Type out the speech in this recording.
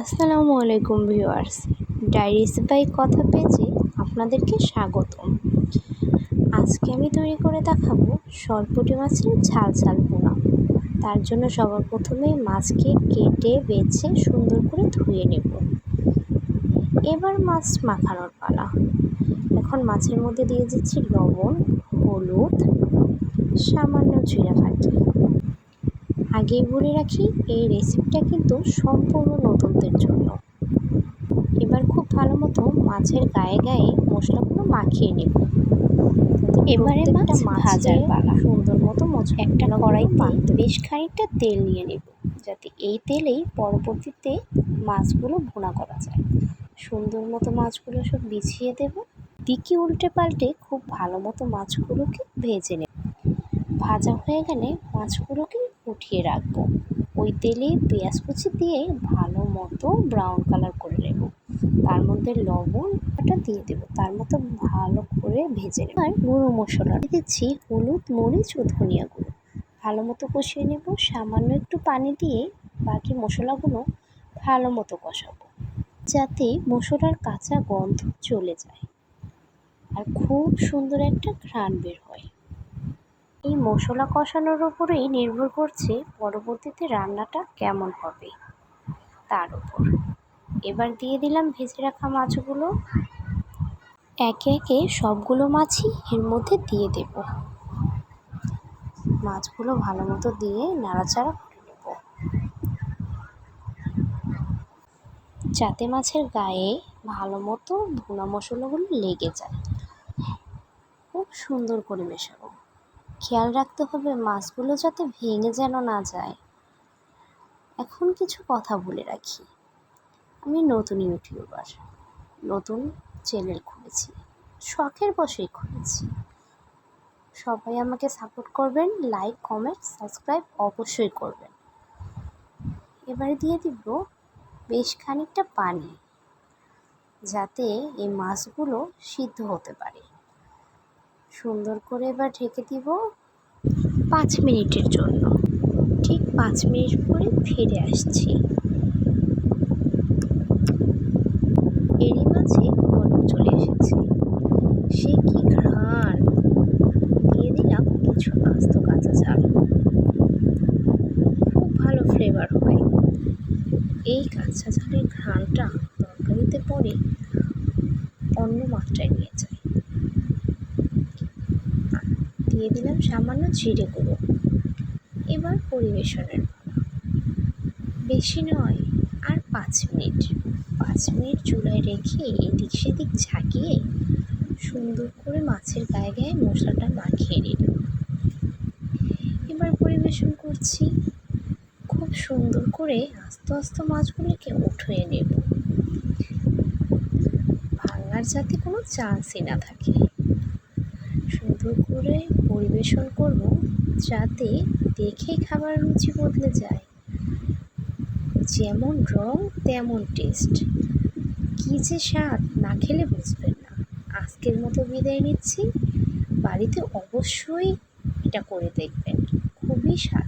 আসসালামু আলাইকুম viewers, diaries by কথা পেজে আপনাদেরকে স্বাগতম। আজকে আমি তৈরি করে দেখাবো সরপুঁটি মাছের ঝাল ঝাল ভুনা। তার জন্য সবার প্রথমে মাছকে কেটে বেছে সুন্দর করে ধুয়ে নেব। এবার মাছ মাখানোর পালা। এখন মাছের মধ্যে দিয়ে দিচ্ছি লবণ, হলুদ, সামান্য জিরা ফাঁকি। আগেই বলে রাখি, এই রেসিপিটা কিন্তু সম্পূর্ণ নতুনদের জন্য। এবার খুব ভালো মতো মাছের গায়ে গায়ে মশলাগুলো মাখিয়ে নেব। এবারে মাছ ভাজার পালা। সুন্দর মতো একটা কড়াইতে বেশ খানিকটা তেল নিয়ে নেব, যাতে এই তেলেই পরবর্তীতে মাছগুলো ভুনা করা যায়। সুন্দর মতো মাছগুলো সব বিছিয়ে দেব। দিকে উল্টে পাল্টে খুব ভালো মতো মাছগুলোকে ভেজে নেব। ভাজা হয়ে গেলে মাছগুলোকে উঠিয়ে রাখবো। ওই তেলে পেঁয়াজ কুচি দিয়ে ভালো মতো ব্রাউন কালার করে নেব। তার মধ্যে লবণটা দিয়ে দেবো, তার মতো ভালো করে ভেজে নেব। আর গুঁড়ো মশলা দিচ্ছি হলুদ, মরিচ ও ধনিয়া গুঁড়ো। ভালো মতো কষিয়ে নেব। সামান্য একটু পানি দিয়ে বাকি মশলাগুলো ভালো মতো কষাবো, যাতে মশলার কাঁচা গন্ধ চলে যায় আর খুব সুন্দর একটা ঘ্রাণ বের হয়। এই মশলা কষানোর উপরেই নির্ভর করছে পরবর্তীতে রান্নাটা কেমন হবে তার উপর। এবার দিয়ে দিলাম ভেজে রাখা মাছগুলো। একে একে সবগুলো মাছই এর মধ্যে দিয়ে দেব। মাছগুলো ভালো মতো দিয়ে নাড়াচাড়া করে নেব, যাতে মাছের গায়ে ভালো মতো ভুনা মশলাগুলো লেগে যায়। খুব সুন্দর করে মেশাবো। খেয়াল রাখতে হবে মাছগুলো যাতে ভেঙে যেন না যায়। এখন কিছু কথা বলে রাখি, আমি নতুন ইউটিউবার, নতুন চ্যানেল খুলেছি, শখের বশেই খুলেছি। সবাই আমাকে সাপোর্ট করবেন, লাইক, কমেন্ট, সাবস্ক্রাইব অবশ্যই করবেন। এবারে দিয়ে দিব বেশ খানিকটা পানি, যাতে এই মাছগুলো সিদ্ধ হতে পারে। সুন্দর করে এবার ঢেকে দিব 5 মিনিটের জন্য। ঠিক 5 মিনিট পরে ফিরে আসছি। এরই মাঝে বলক চলে এসেছে। সে কি ঘ্রাণ! দিয়ে দিলাম কিছু আস্ত কাঁচা ঝাল। খুব ভালো ফ্লেভার হয়। এই কাঁচা ঝালের ঘ্রাণটা তরকারিতে পড়ে অন্য মাত্রায় নিয়ে যায়। দিয়ে দিলাম সামান্য জিরে গুঁড়ো। এবার পরিবেশনের পালা। বেশি নয়, আর 5 মিনিট। 5 মিনিট চুলায় রেখে এদিক সেদিক ঝাঁকিয়ে সুন্দর করে মাছের গায়ে গায়ে মশলাটা মাখিয়ে নিলাম। এবার পরিবেশন করছি। খুব সুন্দর করে আস্তে আস্তে মাছগুলোকে উঠিয়ে নেব, ভাঙার যাতে কোনো চান্সই না থাকে। সুন্দর করে পরিবেশন করব, যাতে দেখে খাবার রুচি বদলে যায়। যেমন রং তেমন টেস্ট। কী যে স্বাদ, না খেলে বুঝবেন না। আজকের মতো বিদায় নিচ্ছি। বাড়িতে অবশ্যই এটা করে দেখবেন, খুবই স্বাদ।